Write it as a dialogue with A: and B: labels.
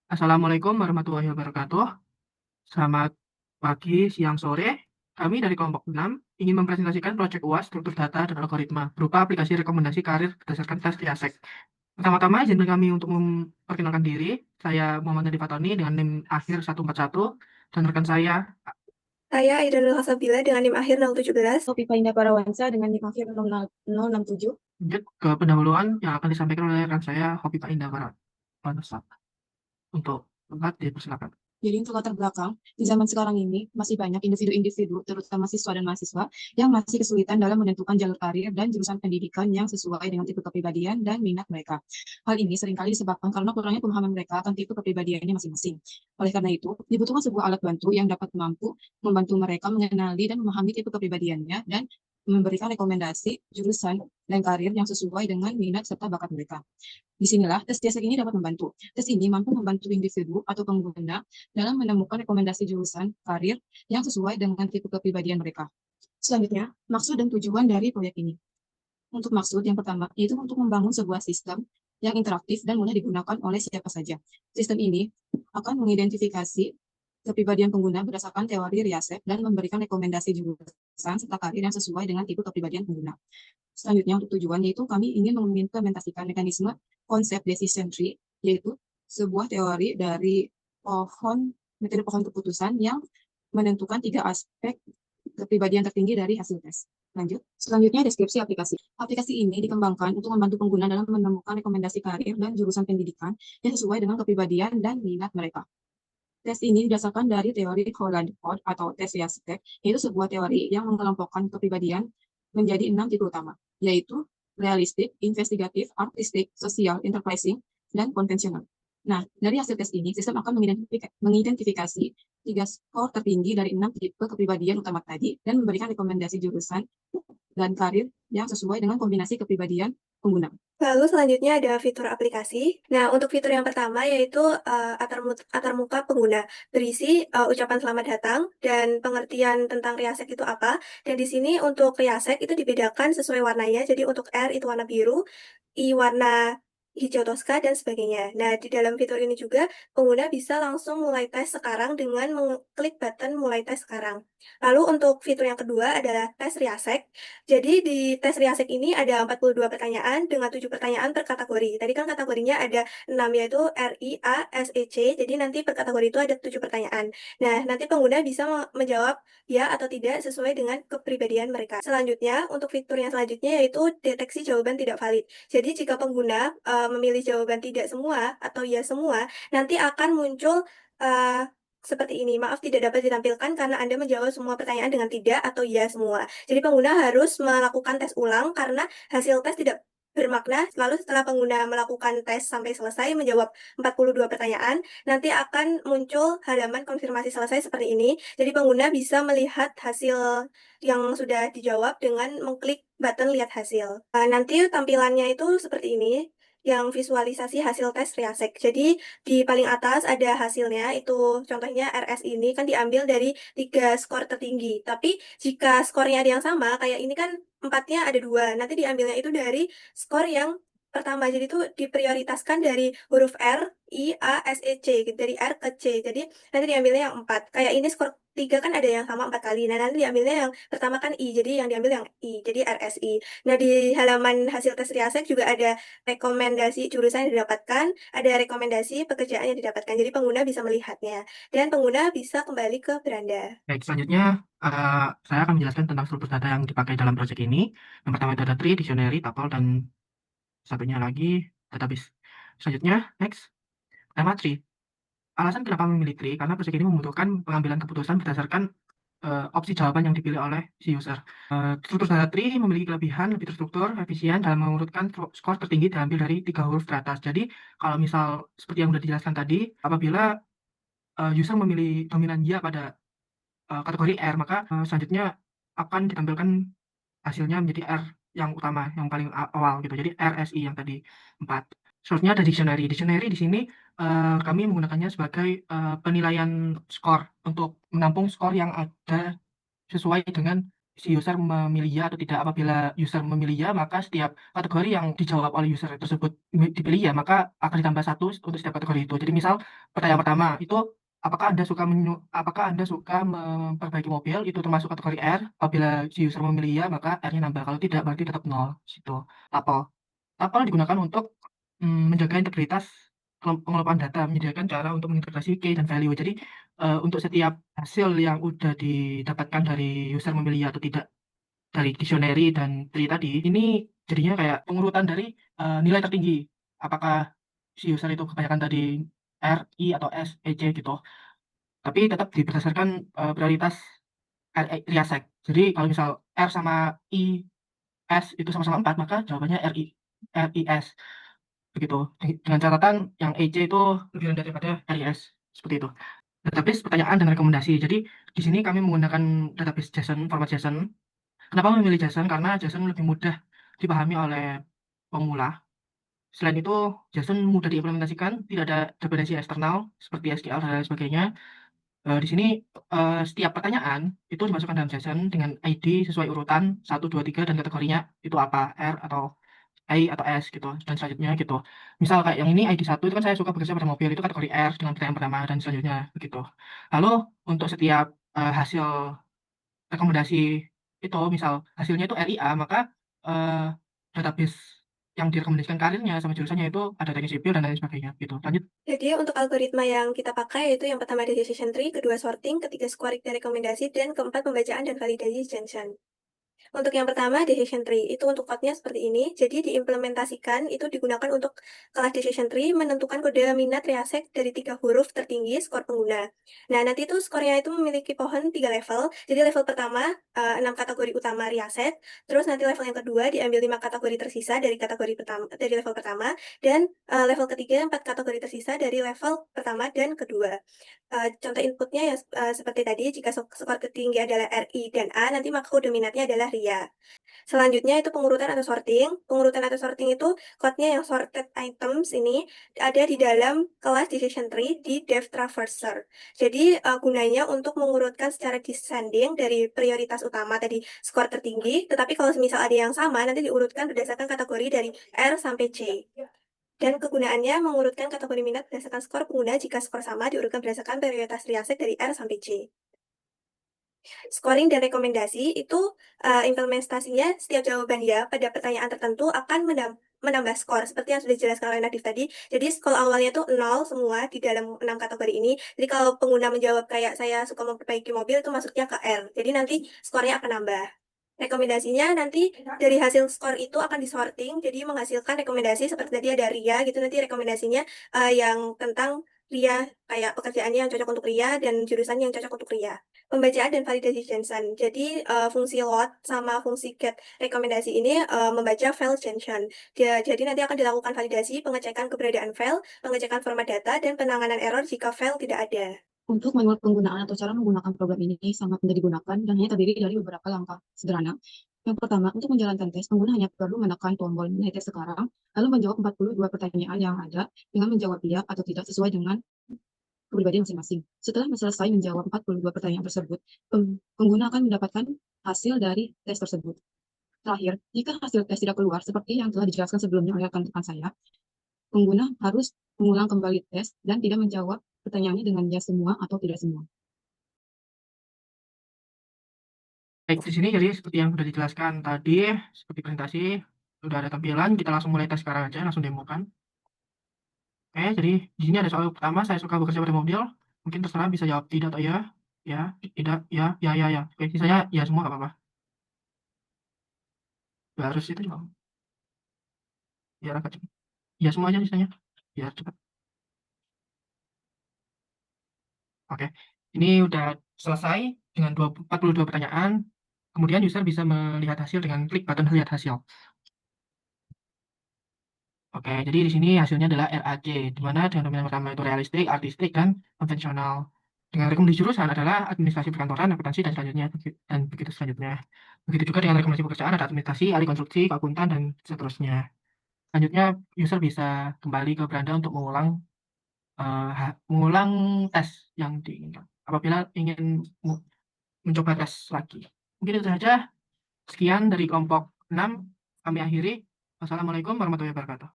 A: Assalamualaikum warahmatullahi wabarakatuh. Selamat pagi, siang, sore. Kami dari kelompok 6 ingin mempresentasikan proyek UAS struktur data dan algoritma berupa aplikasi rekomendasi karir berdasarkan tes TIASEC. Pertama-tama izinkan kami untuk memperkenalkan diri. Saya Muhammad Nadi Fatoni dengan NIM akhir 141 dan rekan saya.
B: Saya Aidanul Hasabila dengan NIM akhir 017.
C: Hopipa Indah Parawansa dengan NIM akhir 067.
A: Lanjut ke pendahuluan yang akan disampaikan oleh rekan saya Hopipa Indah Parawansa. Untuk tempat dipersilakan.
C: Jadi untuk latar belakang, di zaman sekarang ini masih banyak individu-individu, terutama siswa dan mahasiswa, yang masih kesulitan dalam menentukan jalur karir dan jurusan pendidikan yang sesuai dengan tipe kepribadian dan minat mereka. Hal ini seringkali disebabkan karena kurangnya pemahaman mereka akan tipe kepribadiannya masing-masing. Oleh karena itu, dibutuhkan sebuah alat bantu yang dapat mampu membantu mereka mengenali dan memahami tipe kepribadiannya dan memberikan rekomendasi jurusan dan karir yang sesuai dengan minat serta bakat mereka. Disinilah tes TIASEC ini dapat membantu. Tes ini mampu membantu individu atau pengguna dalam menemukan rekomendasi jurusan karir yang sesuai dengan tipe kepribadian mereka. Selanjutnya, maksud dan tujuan dari proyek ini. Untuk maksud yang pertama, yaitu untuk membangun sebuah sistem yang interaktif dan mudah digunakan oleh siapa saja. Sistem ini akan mengidentifikasi kepribadian pengguna berdasarkan teori RIASEC dan memberikan rekomendasi jurusan serta karir yang sesuai dengan tipe kepribadian pengguna. Selanjutnya, untuk tujuan, yaitu kami ingin mengimplementasikan mekanisme konsep decision tree, yaitu sebuah teori dari metode pohon keputusan yang menentukan 3 aspek kepribadian tertinggi dari hasil tes. Lanjut. Selanjutnya, deskripsi aplikasi. Aplikasi ini dikembangkan untuk membantu pengguna dalam menemukan rekomendasi karir dan jurusan pendidikan yang sesuai dengan kepribadian dan minat mereka. Tes ini didasarkan dari teori Holland Code atau tes RIASEC, yaitu sebuah teori yang mengelompokkan kepribadian menjadi 6 tipe utama, yaitu realistik, investigatif, artistik, sosial, enterprising, dan konvensional. Nah, dari hasil tes ini, sistem akan mengidentifikasi 3 skor tertinggi dari 6 tipe kepribadian utama tadi dan memberikan rekomendasi jurusan dan karir yang sesuai dengan kombinasi kepribadian pengguna.
B: Lalu selanjutnya ada fitur aplikasi. Nah, untuk fitur yang pertama yaitu atar muka pengguna, berisi ucapan selamat datang dan pengertian tentang RIASEC itu apa. Dan di sini untuk RIASEC itu dibedakan sesuai warnanya. Jadi untuk R itu warna biru, I warna hijau toska, dan sebagainya. Nah, di dalam fitur ini juga pengguna bisa langsung mulai tes sekarang dengan mengklik button mulai tes sekarang. Lalu untuk fitur yang kedua adalah tes RIASEC. Jadi di tes RIASEC ini ada 42 pertanyaan dengan 7 pertanyaan per kategori. Tadi kan kategorinya ada 6 yaitu RI, A, S, E, C. Jadi nanti per kategori itu ada 7 pertanyaan. Nah, nanti pengguna bisa menjawab ya atau tidak sesuai dengan kepribadian mereka. Selanjutnya, untuk fitur yang selanjutnya yaitu deteksi jawaban tidak valid. Jadi jika pengguna memilih jawaban tidak semua atau ya semua, nanti akan muncul seperti ini. Maaf tidak dapat ditampilkan karena Anda menjawab semua pertanyaan dengan tidak atau ya semua. Jadi pengguna harus melakukan tes ulang karena hasil tes tidak bermakna. Lalu setelah pengguna melakukan tes sampai selesai menjawab 42 pertanyaan, nanti akan muncul halaman konfirmasi selesai seperti ini. Jadi pengguna bisa melihat hasil yang sudah dijawab dengan mengklik button lihat hasil. Nanti tampilannya itu seperti ini, yang visualisasi hasil tes RIASEC. Jadi di paling atas ada hasilnya, itu contohnya RS ini kan diambil dari 3 skor tertinggi. Tapi jika skornya ada yang sama, kayak ini kan 4-nya ada 2, nanti diambilnya itu dari skor yang pertama. Jadi itu diprioritaskan dari huruf R, I, A, S, E, C, gitu, dari R ke C. Jadi nanti diambilnya yang 4. Kayak ini skor 3 kan ada yang sama 4 kali. Nah, nanti diambilnya yang pertama kan I, jadi yang diambil yang I, jadi RSI. Nah, di halaman hasil tes RIASEC juga ada rekomendasi jurusan yang didapatkan, ada rekomendasi pekerjaan yang didapatkan. Jadi pengguna bisa melihatnya. Dan pengguna bisa kembali ke beranda.
A: Baik, selanjutnya saya akan menjelaskan tentang struktur data yang dipakai dalam proyek ini. Yang pertama itu ada tree, dictionary, tuple, dan satunya lagi database. Selanjutnya, next. Pertama, tree. Alasan kenapa memilih tree, karena proyek ini membutuhkan pengambilan keputusan berdasarkan opsi jawaban yang dipilih oleh si user. Struktur data tree memiliki kelebihan lebih terstruktur, efisien dalam mengurutkan skor tertinggi diambil dari 3 huruf teratas. Jadi, kalau misal seperti yang sudah dijelaskan tadi, apabila user memilih dominan ya pada kategori R, maka selanjutnya akan ditampilkan hasilnya menjadi R yang utama, yang paling awal gitu. Jadi RSI yang tadi 4. Selanjutnya ada dictionary. Dictionary di sini kami menggunakannya sebagai penilaian skor untuk menampung skor yang ada sesuai dengan si user memilih ya atau tidak. Apabila user memilih ya, maka setiap kategori yang dijawab oleh user tersebut dipilih ya, maka akan ditambah 1 untuk setiap kategori itu. Jadi misal pertanyaan pertama itu, apakah Anda suka memperbaiki mobil, itu termasuk kategori R. Apabila si user memilih ya, maka R-nya nambah. Kalau tidak, berarti tetap 0. Situ. Tapel. Tapel digunakan untuk menjaga integritas pengelolaan data, menyediakan cara untuk mengintegrasi key dan value. Jadi untuk setiap hasil yang udah didapatkan dari user memilih ya atau tidak dari dictionary dan tree tadi, ini jadinya kayak pengurutan dari nilai tertinggi. Apakah si user itu kebanyakan tadi R, I, atau S, E, C gitu. Tapi tetap berdasarkan prioritas Riasek. Jadi kalau misal R sama I, S itu sama-sama 4, maka jawabannya RIS. Begitu. Dengan catatan yang EC itu lebih rendah daripada RIS. Seperti itu. Database pertanyaan dan rekomendasi. Jadi di sini kami menggunakan database JSON, format JSON. Kenapa memilih JSON? Karena JSON lebih mudah dipahami oleh pemula. Selain itu, JSON mudah diimplementasikan, tidak ada dependensi eksternal seperti SQL dan lain sebagainya. Di sini setiap pertanyaan itu dimasukkan dalam JSON dengan ID sesuai urutan 1, 2, 3 dan kategorinya itu apa, R atau I atau S gitu, dan selanjutnya gitu. Misal kayak yang ini ID 1 itu kan saya suka bekerja pada mobil, itu kategori R dengan pertanyaan pertama dan selanjutnya begitu. Lalu untuk setiap hasil rekomendasi itu, misal hasilnya itu RIA, maka database yang direkomendasikan karirnya sama jurusannya itu ada teknik sipil dan lain sebagainya gitu. Lanjut.
B: Jadi untuk algoritma yang kita pakai yaitu yang pertama decision tree, kedua sorting, ketiga scoring dan rekomendasi, dan keempat pembacaan dan validasi JSON. Untuk yang pertama, decision tree. Itu untuk code-nya seperti ini. Jadi diimplementasikan, itu digunakan untuk kelas decision tree menentukan kode minat Riasek dari 3 huruf tertinggi skor pengguna. Nah, nanti itu skornya itu memiliki pohon 3 level. Jadi level pertama, 6 kategori utama Riasek. Terus nanti level yang kedua diambil 5 kategori tersisa dari level pertama. Dan level ketiga 4 kategori tersisa dari level pertama dan kedua. Contoh inputnya ya seperti tadi, jika skor tertinggi adalah RI dan A, nanti maka kode minatnya adalah RIA. Selanjutnya itu pengurutan atau sorting. Pengurutan atau sorting itu code-nya yang sorted items ini ada di dalam kelas decision tree di dev traverser. Jadi gunanya untuk mengurutkan secara descending dari prioritas utama tadi skor tertinggi, tetapi kalau misal ada yang sama nanti diurutkan berdasarkan kategori dari R sampai C. Dan kegunaannya mengurutkan kategori minat berdasarkan skor pengguna. Jika skor sama diurutkan berdasarkan prioritas Riasek dari R sampai C. Scoring dan rekomendasi itu implementasinya setiap jawaban ya pada pertanyaan tertentu akan menambah skor seperti yang sudah dijelaskan oleh Nadif tadi. Jadi skor awalnya tuh 0 semua di dalam 6 kategori ini. Jadi kalau pengguna menjawab kayak saya suka memperbaiki mobil itu masuknya ke R. Jadi nanti skornya akan nambah. Rekomendasinya nanti dari hasil skor itu akan disorting, jadi menghasilkan rekomendasi seperti tadi ada RIA gitu, nanti rekomendasinya yang tentang RIA, kayak pekerjaannya yang cocok untuk RIA dan jurusan yang cocok untuk RIA. Pembacaan dan validasi JSON. Jadi fungsi load sama fungsi get rekomendasi ini membaca file JSON. Jadi nanti akan dilakukan validasi, pengecekan keberadaan file, pengecekan format data, dan penanganan error jika file tidak ada.
C: Untuk manual penggunaan atau cara menggunakan program ini sangat mudah digunakan dan hanya terdiri dari beberapa langkah sederhana. Yang pertama, untuk menjalankan tes, pengguna hanya perlu menekan tombol nilai tes sekarang, lalu menjawab 42 pertanyaan yang ada dengan menjawab iya atau tidak sesuai dengan kepribadian masing-masing. Setelah selesai menjawab 42 pertanyaan tersebut, pengguna akan mendapatkan hasil dari tes tersebut. Terakhir, jika hasil tes tidak keluar seperti yang telah dijelaskan sebelumnya oleh rekan-rekan saya, pengguna harus mengulang kembali tes dan tidak menjawab pertanyaannya dengan ya semua atau tidak semua.
A: Baik, di sini jadi seperti yang sudah dijelaskan tadi, seperti presentasi, sudah ada tampilan, kita langsung mulai tes sekarang aja, langsung demokan. Oke, jadi di sini ada soal pertama, saya suka bekerja pada mobil. Mungkin terserah bisa jawab tidak atau ya, tidak, ya. Oke, sisanya ya semua nggak apa-apa. Nggak harus itu juga. Biar agak cepat. Ya semua aja sisanya, biar cepat. Oke, ini udah selesai dengan 42 pertanyaan. Kemudian user bisa melihat hasil dengan klik button lihat hasil. Oke, jadi di sini hasilnya adalah RAC, di mana dengan dominan pertama itu realistik, artistik, dan konvensional. Dengan rekomendasi jurusan adalah administrasi perkantoran, akuntansi, dan selanjutnya, dan begitu selanjutnya. Begitu juga dengan rekomendasi pekerjaan ada administrasi, ahli konstruksi, akuntan, dan seterusnya. Selanjutnya, user bisa kembali ke beranda untuk mengulang tes yang diinginkan. Apabila ingin mencoba tes lagi. Mungkin itu saja. Sekian dari kelompok 6. Kami akhiri. Wassalamualaikum warahmatullahi wabarakatuh.